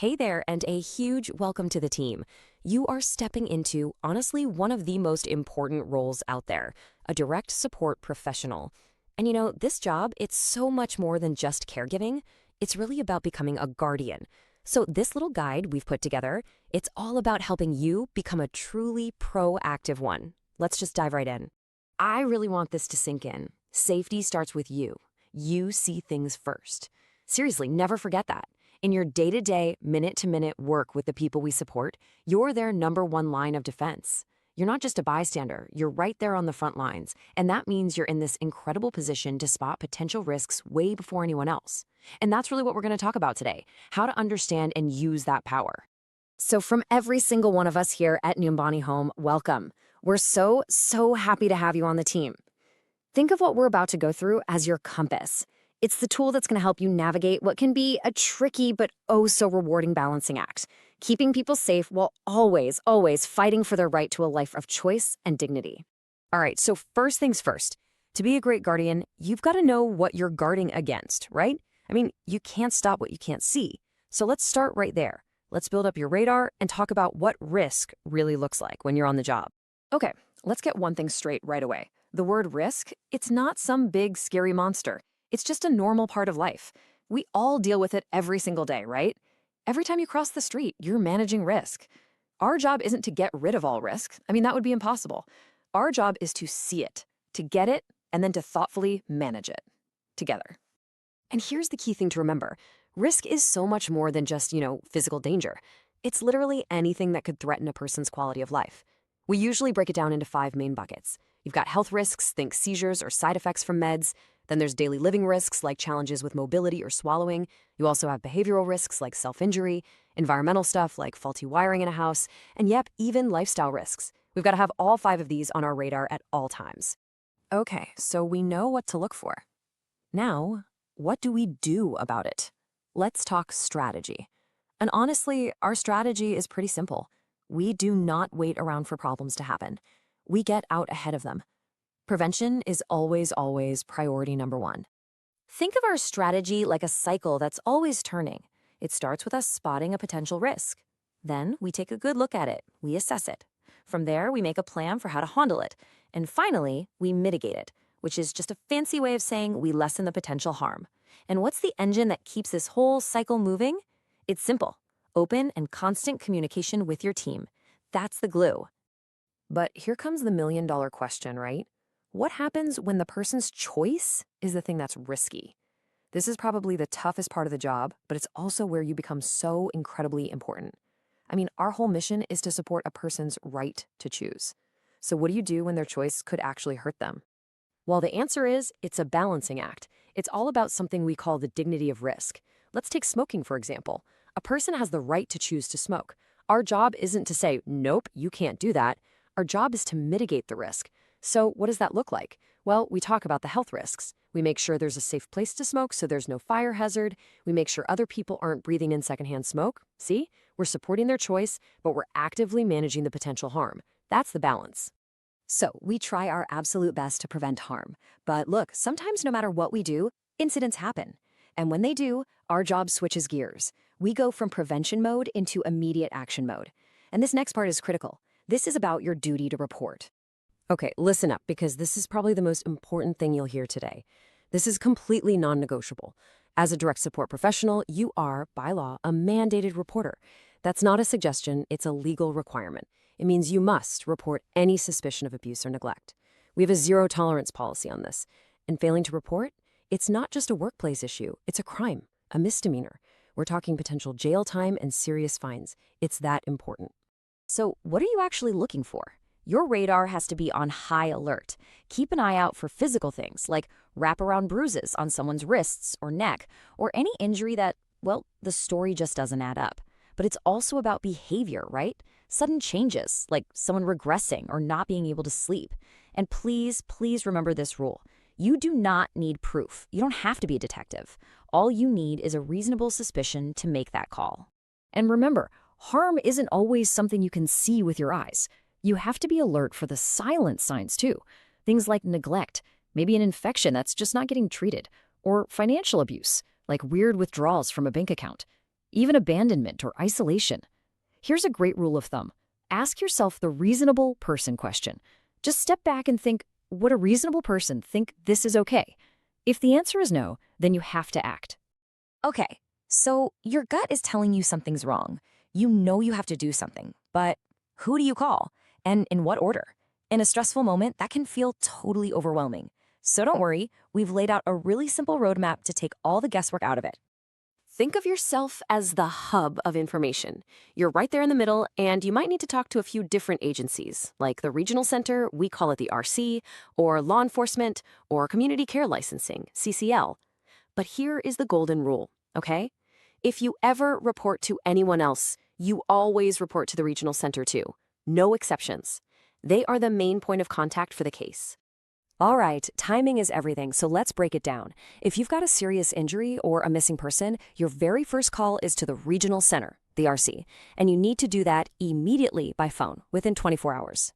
Hey there, and a huge welcome to the team. You are stepping into, honestly, one of the most important roles out there, a direct support professional. And this job, it's so much more than just caregiving. It's really about becoming a guardian. So this little guide we've put together, it's all about helping you become a truly proactive one. Let's just dive right in. I really want this to sink in. Safety starts with you. You see things first. Seriously, never forget that. In your day-to-day, minute-to-minute work with the people we support, you're their number one line of defense. You're not just a bystander, you're right there on the front lines, and that means you're in this incredible position to spot potential risks way before anyone else. And that's really what we're going to talk about today, how to understand and use that power. So from every single one of us here at Nyumbani Home, welcome. We're so happy to have you on the team. Think of what we're about to go through as your compass. It's the tool that's going to help you navigate what can be a tricky but oh so rewarding balancing act, keeping people safe while always fighting for their right to a life of choice and dignity. All right, so first things first. To be a great guardian, you've got to know what you're guarding against, right? I mean, you can't stop what you can't see. So let's start right there. Let's build up your radar and talk about what risk really looks like when you're on the job. Okay, let's get one thing straight right away. The word risk, it's not some big scary monster. It's just a normal part of life. We all deal with it every single day, right? Every time you cross the street, you're managing risk. Our job isn't to get rid of all risk. I mean, that would be impossible. Our job is to see it, to get it, and then to thoughtfully manage it together. And here's the key thing to remember. Risk is so much more than just, physical danger. It's literally anything that could threaten a person's quality of life. We usually break it down into 5 main buckets. You've got health risks, think seizures or side effects from meds. Then there's daily living risks like challenges with mobility or swallowing. You also have behavioral risks like self-injury, environmental stuff like faulty wiring in a house, and even lifestyle risks. We've got to have all 5 of these on our radar at all times. Okay, so we know what to look for. Now, what do we do about it? Let's talk strategy. And honestly, our strategy is pretty simple. We do not wait around for problems to happen. We get out ahead of them. Prevention is always priority number 1. Think of our strategy like a cycle that's always turning. It starts with us spotting a potential risk. Then we take a good look at it. We assess it. From there, we make a plan for how to handle it. And finally, we mitigate it, which is just a fancy way of saying we lessen the potential harm. And what's the engine that keeps this whole cycle moving? It's simple. Open and constant communication with your team. That's the glue. But here comes the million-dollar question, right? What happens when the person's choice is the thing that's risky? This is probably the toughest part of the job, but it's also where you become so incredibly important. I mean, our whole mission is to support a person's right to choose. So what do you do when their choice could actually hurt them? Well, the answer is it's a balancing act. It's all about something we call the dignity of risk. Let's take smoking, for example. A person has the right to choose to smoke. Our job isn't to say, nope, you can't do that. Our job is to mitigate the risk. So what does that look like? Well, we talk about the health risks. We make sure there's a safe place to smoke so there's no fire hazard. We make sure other people aren't breathing in secondhand smoke. See? We're supporting their choice, but we're actively managing the potential harm. That's the balance. So we try our absolute best to prevent harm. But look, sometimes no matter what we do, incidents happen. And when they do, our job switches gears. We go from prevention mode into immediate action mode. And this next part is critical. This is about your duty to report. Okay, listen up, because this is probably the most important thing you'll hear today. This is completely non-negotiable. As a direct support professional, you are, by law, a mandated reporter. That's not a suggestion, it's a legal requirement. It means you must report any suspicion of abuse or neglect. We have a zero-tolerance policy on this. And failing to report, it's not just a workplace issue, it's a crime, a misdemeanor. We're talking potential jail time and serious fines. It's that important. So what are you actually looking for? Your radar has to be on high alert. Keep an eye out for physical things like wraparound bruises on someone's wrists or neck, or any injury that, well, the story just doesn't add up. But it's also about behavior, right? Sudden changes, like someone regressing or not being able to sleep. And please remember this rule. You do not need proof. You don't have to be a detective. All you need is a reasonable suspicion to make that call. And remember, harm isn't always something you can see with your eyes. You have to be alert for the silent signs too. Things like neglect, maybe an infection that's just not getting treated, or financial abuse, like weird withdrawals from a bank account. even abandonment or isolation. Here's a great rule of thumb. Ask yourself the reasonable person question. Just step back and think, would a reasonable person think this is okay? If the answer is no, then you have to act. Okay, so your gut is telling you something's wrong. You know you have to do something, but who do you call? And in what order? In a stressful moment, that can feel totally overwhelming. So don't worry, we've laid out a really simple roadmap to take all the guesswork out of it. Think of yourself as the hub of information. You're right there in the middle, and you might need to talk to a few different agencies, like the regional center, we call it the RC, or law enforcement, or community care licensing, CCL. But here is the golden rule, okay? If you ever report to anyone else, you always report to the regional center too. No exceptions. They are the main point of contact for the case. All right, timing is everything, so let's break it down. If you've got a serious injury or a missing person, your very first call is to the regional center, the RC, and you need to do that immediately by phone, within 24 hours.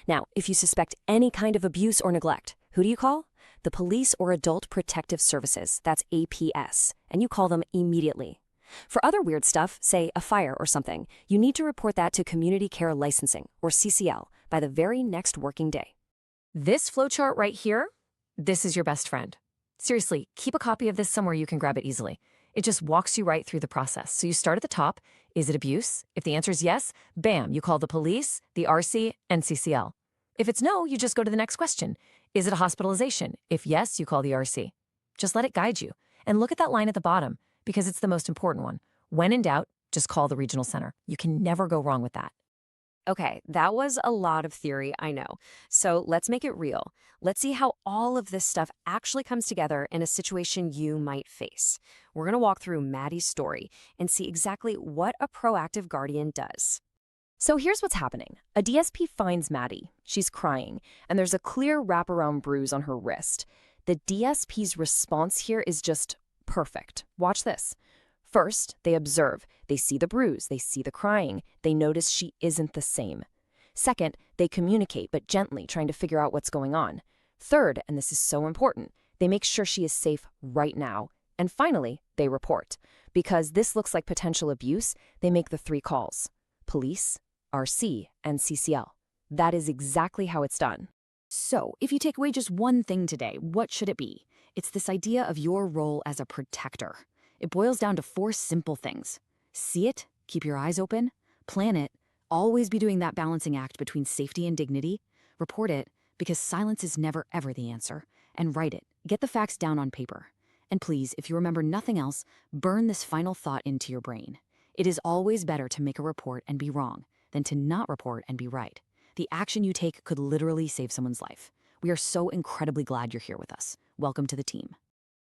Now, if you suspect any kind of abuse or neglect, who do you call? The Police or Adult Protective Services, that's APS, and you call them immediately. For other weird stuff, say a fire or something, you need to report that to Community Care Licensing, or CCL, by the very next working day. This flowchart right here, this is your best friend. Seriously, keep a copy of this somewhere you can grab it easily. It just walks you right through the process. So you start at the top. Is it abuse? If the answer is yes, bam, you call the police, the RC, and CCL. If it's no, you just go to the next question. Is it a hospitalization? If yes, you call the RC. Just let it guide you. And look at that line at the bottom, because it's the most important one. When in doubt, just call the regional center. You can never go wrong with that. Okay, that was a lot of theory, I know. So let's make it real. Let's see how all of this stuff actually comes together in a situation you might face. We're going to walk through Maddie's story and see exactly what a proactive guardian does. So here's what's happening. A DSP finds Maddie. She's crying, and there's a clear wraparound bruise on her wrist. The DSP's response here is just perfect. Watch this. First, they observe. They see the bruise. They see the crying. They notice she isn't the same. Second, they communicate, but gently, trying to figure out what's going on. Third, and this is so important, they make sure she is safe right now. And finally, they report. Because this looks like potential abuse, they make the 3 calls: police, RC, and CCL. That is exactly how it's done. So, if you take away just one thing today, what should it be? It's this idea of your role as a protector. It boils down to 4 simple things. See it, keep your eyes open, plan it, always be doing that balancing act between safety and dignity, report it, because silence is never ever the answer, and write it. Get the facts down on paper. And please, if you remember nothing else, burn this final thought into your brain. It is always better to make a report and be wrong than to not report and be right. The action you take could literally save someone's life. We are so incredibly glad you're here with us. Welcome to the team.